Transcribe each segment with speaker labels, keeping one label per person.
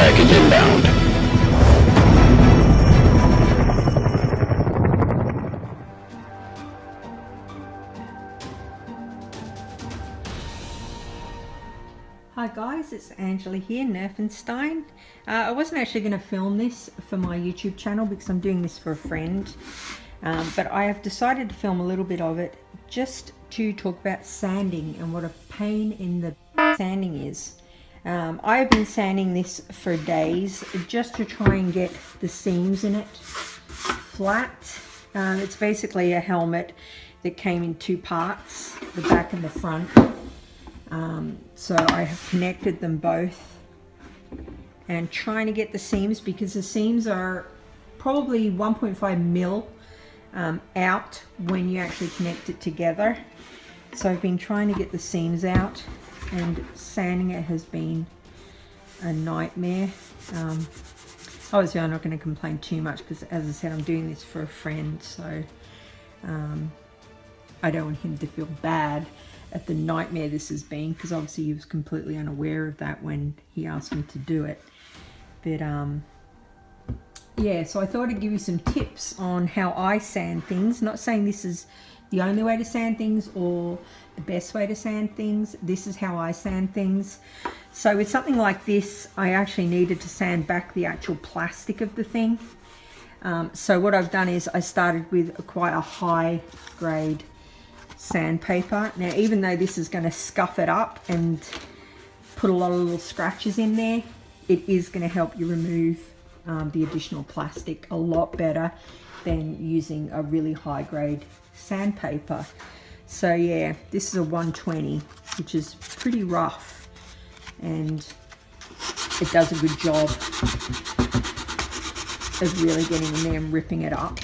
Speaker 1: package inbound.
Speaker 2: Hi guys, it's Angela here, Nerfenstein. I wasn't actually going to film this for my YouTube channel because I'm doing this for a friend, but I have decided to film a little bit of it just to talk about sanding and what a pain in the sanding is. I have been sanding this for days just to try and get the seams in it flat. It's basically a helmet that came in two parts, the back and the front. So I have connected them both and trying to get the seams, because the seams are probably 1.5 mil out when you actually connect it together. So I've been trying to get the seams out, and sanding it has been a nightmare. Obviously I'm not going to complain too much because, as I said, I'm doing this for a friend, so I don't want him to feel bad at the nightmare this has been, because obviously he was completely unaware of that when he asked me to do it. But yeah, so I thought I'd give you some tips on how I sand things. Not saying this is the only way to sand things or the best way to sand things. This is how I sand things. So with something like this, I actually needed to sand back the actual plastic of the thing. So what I've done is I started with quite a high grade sandpaper. Now, even though this is going to scuff it up and put a lot of little scratches in there, it is going to help you remove the additional plastic a lot better than using a really high grade sandpaper. So yeah, this is a 120, which is pretty rough, and it does a good job of really getting in there and ripping it up.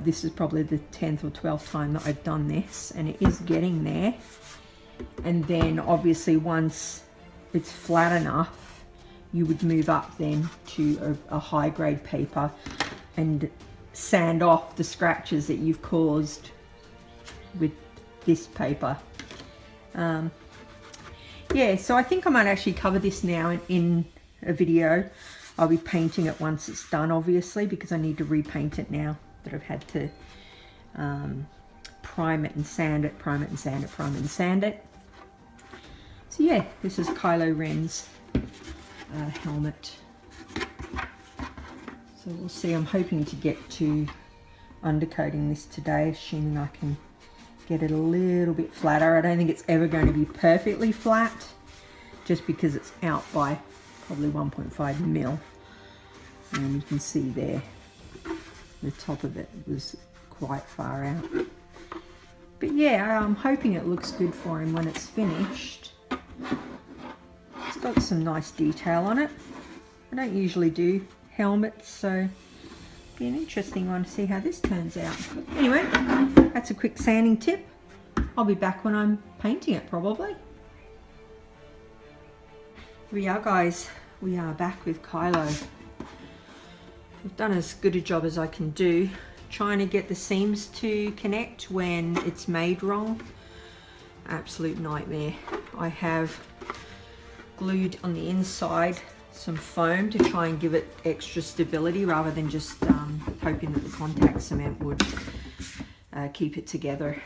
Speaker 2: This is probably the 10th or 12th time that I've done this, and it is getting there. And then obviously once it's flat enough, you would move up then to a high grade paper and sand off the scratches that you've caused with this paper. Yeah, so I think I might actually cover this now in a video. I'll be painting it once it's done, obviously, because I need to repaint it now that I've had to prime it and sand it, prime it and sand it, prime it and sand it. So yeah, this is Kylo Ren's helmet. So we'll see. I'm hoping to get to undercoating this today, assuming I can get it a little bit flatter. I don't think it's ever going to be perfectly flat, just because it's out by probably 1.5 mil. And you can see there, the top of it was quite far out. But yeah, I'm hoping it looks good for him when it's finished. It's got some nice detail on it. I don't usually do helmets, so it'll be an interesting one to see how this turns out. Anyway, that's a quick sanding tip. I'll be back when I'm painting it, probably. Here we are, guys. We are back with Kylo. I've done as good a job as I can do trying to get the seams to connect when it's made wrong. Absolute nightmare. I have glued on the inside some foam to try and give it extra stability, rather than just hoping that the contact cement would keep it together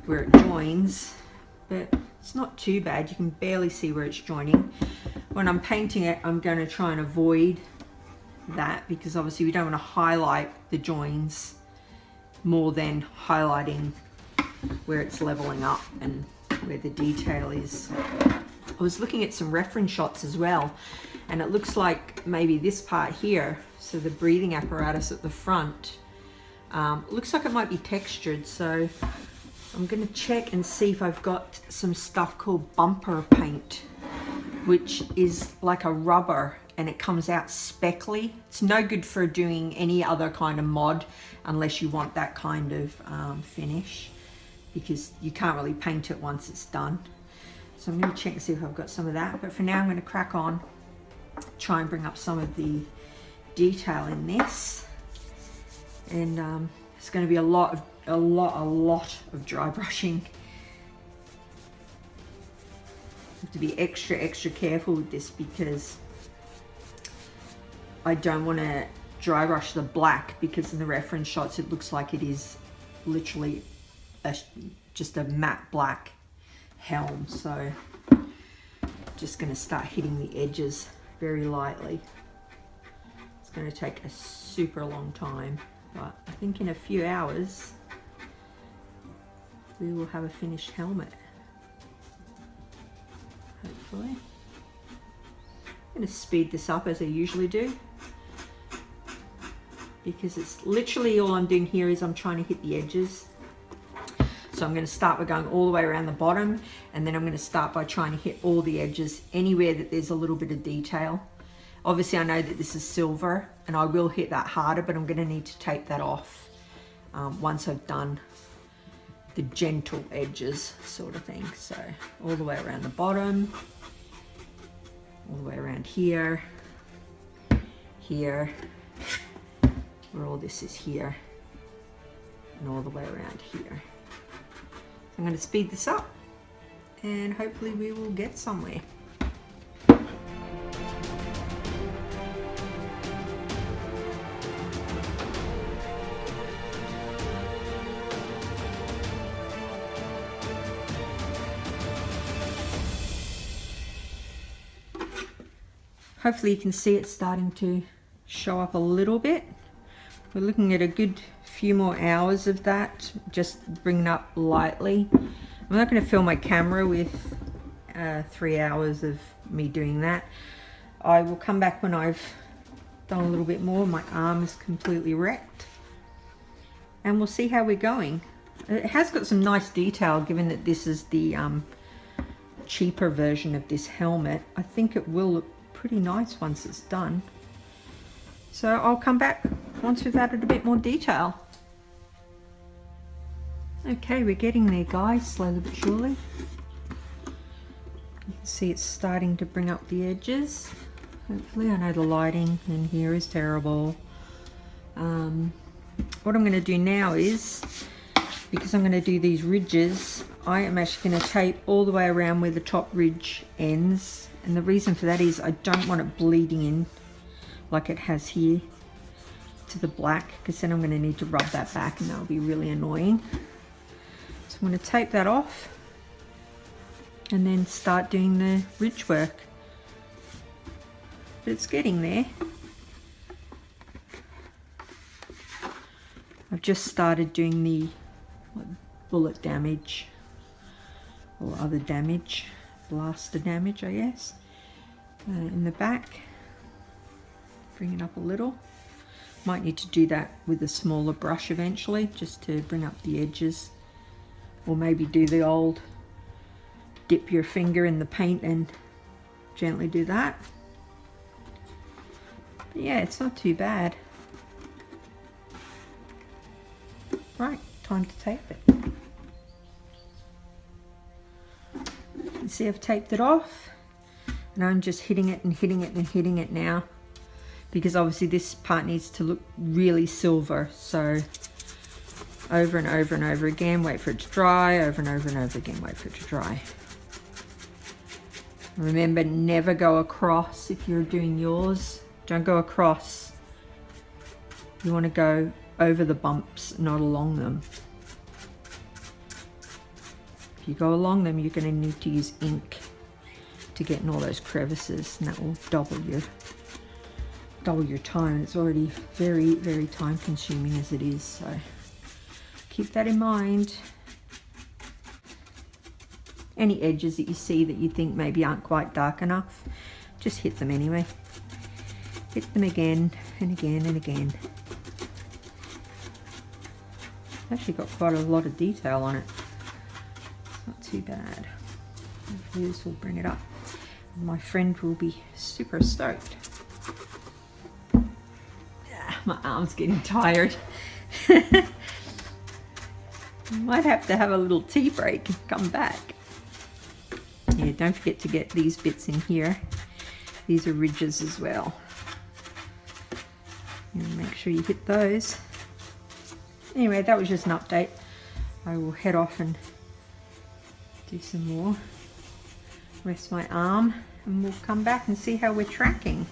Speaker 2: where it joins. But it's not too bad. You can barely see where it's joining. When I'm painting it, I'm going to try and avoid that, because obviously we don't want to highlight the joins more than highlighting where it's leveling up and where the detail is. I was looking at some reference shots as well, and it looks like maybe this part here, so the breathing apparatus at the front, looks like it might be textured. So I'm going to check and see if I've got some stuff called bumper paint, which is like a rubber, and it comes out speckly. It's no good for doing any other kind of mod unless you want that kind of finish, because you can't really paint it once it's done. So I'm going to check and see if I've got some of that. But for now, I'm going to crack on, try and bring up some of the detail in this. And it's going to be a lot of dry brushing. have to be extra careful with this because I don't want to dry brush the black, because in the reference shots it looks like it is literally just a matte black helm. So just going to start hitting the edges very lightly. It's going to take a super long time, but I think in a few hours we will have a finished helmet, hopefully. I'm going to speed this up as I usually do, because it's literally all I'm doing here is I'm trying to hit the edges. So I'm going to start by going all the way around the bottom, and then I'm going to start by trying to hit all the edges anywhere that there's a little bit of detail. Obviously I know that this is silver and I will hit that harder, but I'm going to need to tape that off once I've done the gentle edges sort of thing. So all the way around the bottom, all the way around here, here, where all this is here, and all the way around here. I'm going to speed this up and hopefully we will get somewhere. Hopefully you can see it starting to show up a little bit. We're looking at a good few more hours of that, just bringing up lightly. I'm not going to fill my camera with 3 hours of me doing that. I will come back when I've done a little bit more. My arm is completely wrecked, and we'll see how we're going. It has got some nice detail, given that this is the cheaper version of this helmet. I think it will look pretty nice once it's done. So I'll come back once we've added a bit more detail. Okay, we're getting there, guys, slowly but surely. You can see it's starting to bring up the edges. Hopefully, I know the lighting in here is terrible. What I'm going to do now is, because I'm going to do these ridges, I am actually going to tape all the way around where the top ridge ends. And the reason for that is I don't want it bleeding in like it has here to the black, because then I'm going to need to rub that back and that'll be really annoying. So I'm going to tape that off and then start doing the ridge work. But it's getting there. I've just started doing the bullet damage or other damage, blaster damage, I guess, in the back. Bring it up a little. Might need to do that with a smaller brush eventually, just to bring up the edges, or maybe do the old dip your finger in the paint and gently do that. But yeah, it's not too bad. Right, time to tape it. You can see I've taped it off, and I'm just hitting it and hitting it and hitting it now, because obviously this part needs to look really silver. So over and over and over again, wait for it to dry, over and over and over again, wait for it to dry. Remember, never go across if you're doing yours. Don't go across. You want to go over the bumps, not along them. If you go along them, you're going to need to use ink to get in all those crevices, and that will double your time. It's already very, very time consuming as it is, so keep that in mind. Any edges that you see that you think maybe aren't quite dark enough, just hit them anyway. Hit them again and again and again. Actually got quite a lot of detail on it. It's not too bad. Hopefully this will bring it up. My friend will be super stoked. My arm's getting tired. Might have to have a little tea break and come back. Yeah, don't forget to get these bits in here. These are ridges as well. And make sure you hit those. Anyway, that was just an update. I will head off and do some more Rest my arm and we'll come back and see how we're tracking.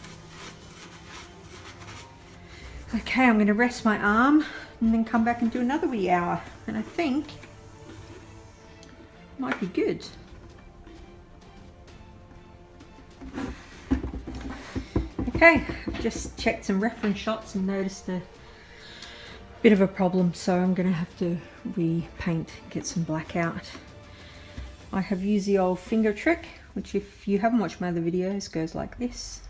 Speaker 2: Okay, I'm going to rest my arm and then come back and do another wee hour. And I think it might be good. Okay, I've just checked some reference shots and noticed a bit of a problem, so I'm going to have to repaint, get some black out. I have used the old finger trick, which if you haven't watched my other videos, goes like this.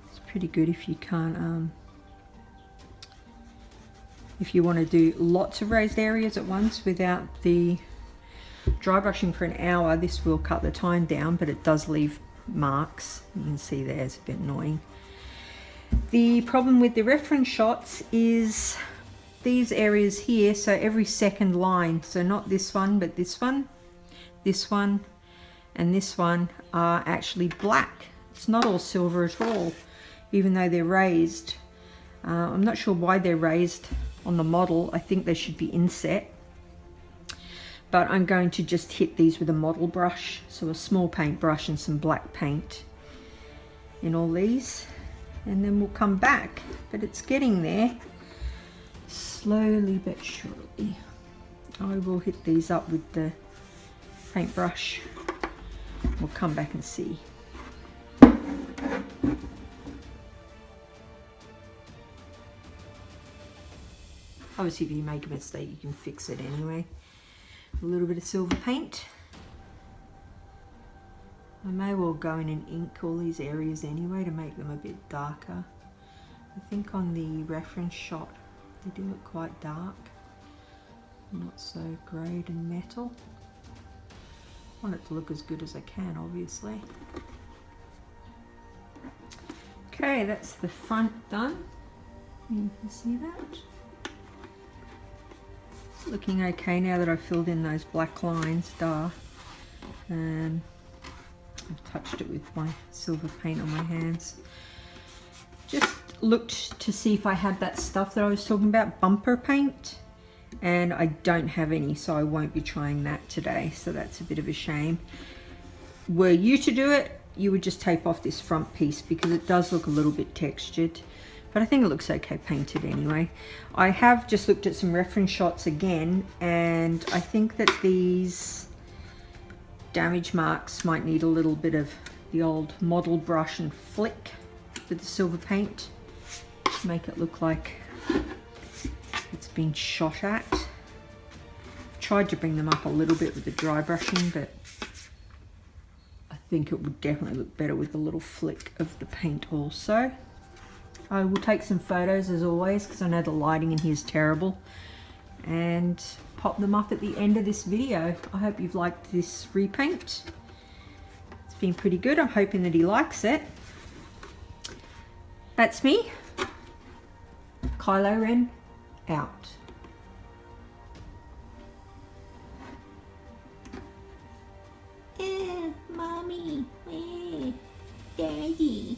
Speaker 2: It's pretty good if you can't, if you want to do lots of raised areas at once without the dry brushing for an hour. This will cut the time down, but it does leave marks. You can see there, it's a bit annoying. The problem with the reference shots is these areas here, so every second line, so not this one, but this one, and this one are actually black. It's not all silver at all, even though they're raised. I'm not sure why they're raised on the model. I think they should be inset. But I'm going to just hit these with a model brush, so a small paint brush and some black paint in all these, and then we'll come back. But it's getting there, slowly but surely. I will hit these up with the paintbrush. We'll come back and see. Obviously if you make a mistake you can fix it anyway. A little bit of silver paint. I may well go in and ink all these areas anyway to make them a bit darker. I think on the reference shot they do look quite dark, not so greyed and metal. I want it to look as good as I can, obviously. Okay, that's the front done. You can see that. Looking okay now that I've filled in those black lines, I've touched it with my silver paint on my hands. Just looked to see if I had that stuff that I was talking about, bumper paint, and I don't have any, so I won't be trying that today, so that's a bit of a shame. Were you to do it, you would just tape off this front piece because it does look a little bit textured. But I think it looks okay painted anyway. I have just looked at some reference shots again, and I think that these damage marks might need a little bit of the old model brush and flick with the silver paint to make it look like it's been shot at. I've tried to bring them up a little bit with the dry brushing, but I think it would definitely look better with a little flick of the paint also. I will take some photos as always because I know the lighting in here is terrible, and pop them up at the end of this video. I hope you've liked this repaint. It's been pretty good. I'm hoping that he likes it. That's me. Kylo Ren out. Mommy, Daddy.